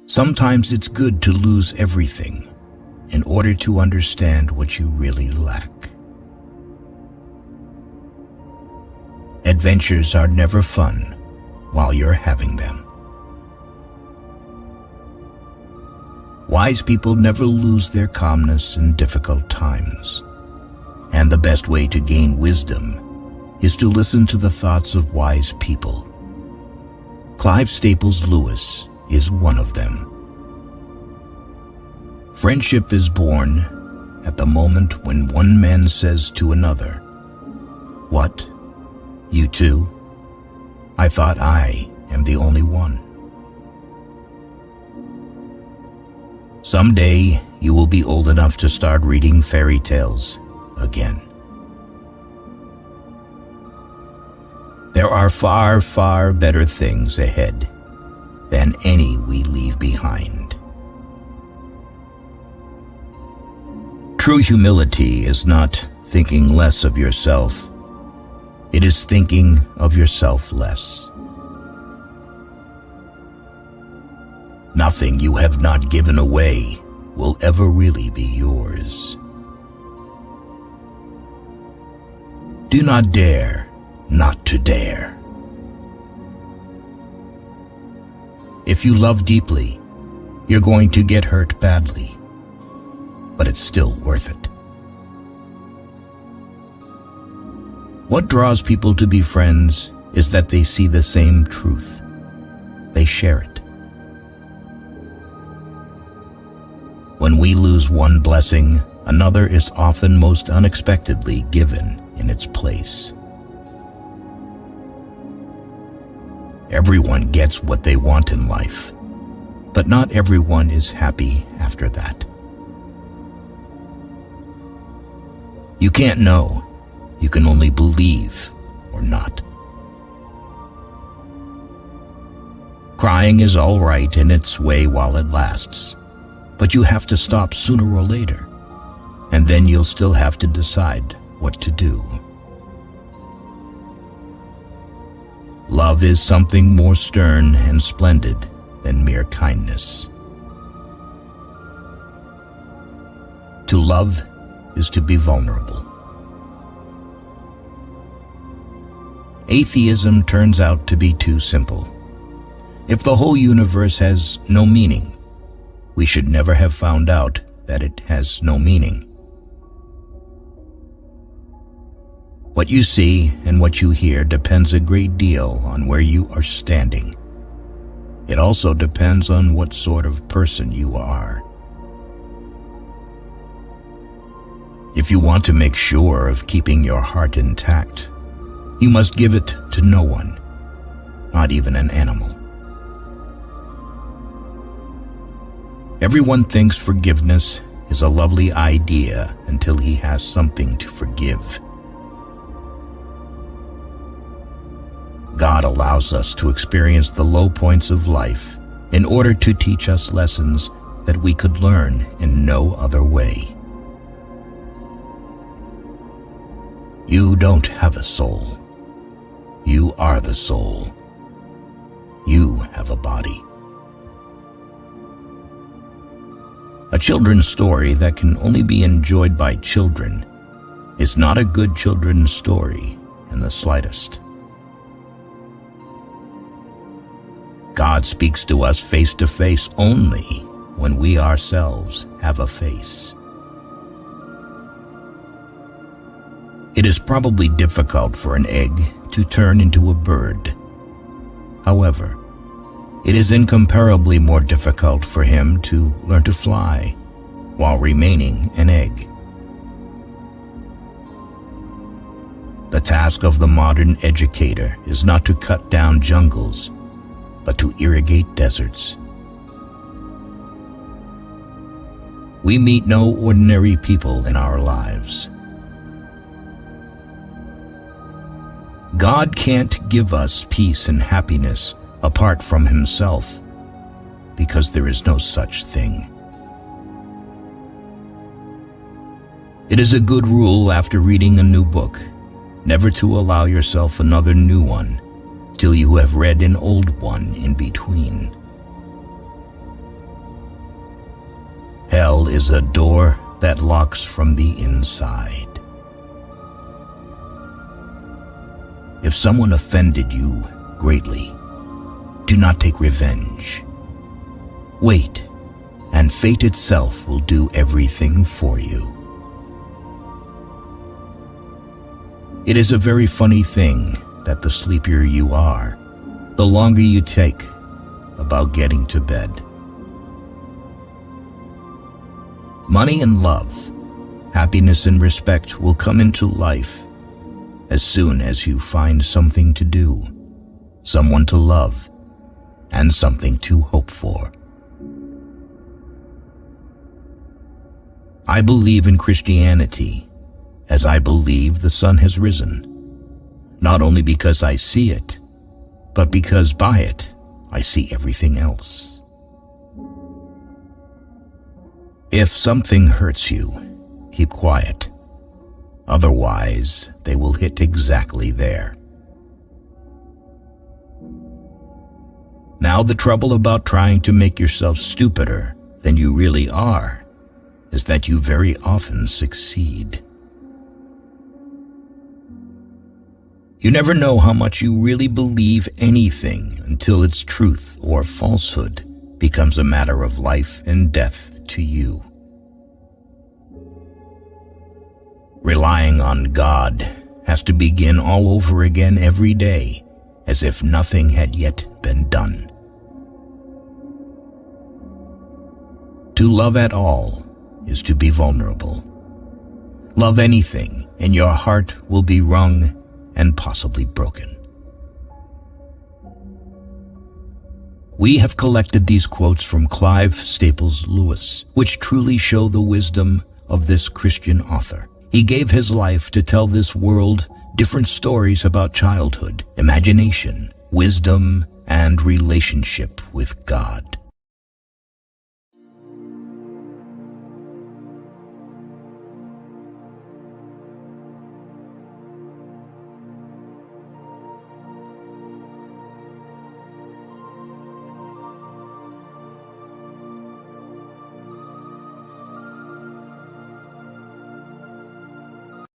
Sometimes it's good to lose everything in order to understand what you really lack. Adventures are never fun while you're having them. Wise people never lose their calmness in difficult times, and the best way to gain wisdom is to listen to the thoughts of wise people. Clive Staples Lewis is one of them. Friendship is born at the moment when one man says to another, "What? You too? I thought I am the only one." Someday you will be old enough to start reading fairy tales again. There are far, far better things ahead than any we leave behind. True humility is not thinking less of yourself. It is thinking of yourself less. Nothing you have not given away will ever really be yours. Do not dare not to dare. If you love deeply, you're going to get hurt badly, but it's still worth it. What draws people to be friends is that they see the same truth. They share it. When we lose one blessing, another is often most unexpectedly given in its place. Everyone gets what they want in life, but not everyone is happy after that. You can't know. You can only believe or not. Crying is all right in its way while it lasts, but you have to stop sooner or later, and then you'll still have to decide what to do. Love is something more stern and splendid than mere kindness. To love is to be vulnerable. Atheism turns out to be too simple. If the whole universe has no meaning, we should never have found out that it has no meaning. What you see and what you hear depends a great deal on where you are standing. It also depends on what sort of person you are. If you want to make sure of keeping your heart intact, you must give it to no one, not even an animal. Everyone thinks forgiveness is a lovely idea until he has something to forgive. God allows us to experience the low points of life in order to teach us lessons that we could learn in no other way. You don't have a soul. You are the soul. You have a body. A children's story that can only be enjoyed by children is not a good children's story in the slightest. God speaks to us face to face only when we ourselves have a face. It is probably difficult for an egg to turn into a bird. However, it is incomparably more difficult for him to learn to fly while remaining an egg. The task of the modern educator is not to cut down jungles, but to irrigate deserts. We meet no ordinary people in our lives. God can't give us peace and happiness apart from Himself, because there is no such thing. It is a good rule after reading a new book, never to allow yourself another new one till you have read an old one in between. hell is a door that locks from the inside. If someone offended you greatly, do not take revenge. Wait, and fate itself will do everything for you. It is a very funny thing that the sleepier you are, the longer you take about getting to bed. Money and love, happiness and respect will come into life as soon as you find something to do, someone to love, and something to hope for. I believe in Christianity as I believe the sun has risen, not only because I see it, but because by it I see everything else. If something hurts you, keep quiet. Otherwise, they will hit exactly there. Now, the trouble about trying to make yourself stupider than you really are is that you very often succeed. You never know how much you really believe anything until its truth or falsehood becomes a matter of life and death to you. Relying on God has to begin all over again every day, as if nothing had yet been done. To love at all is to be vulnerable. Love anything, and your heart will be wrung and possibly broken. We have collected these quotes from Clive Staples Lewis, which truly show the wisdom of this Christian author. He gave his life to tell this world different stories about childhood, imagination, wisdom, and relationship with God.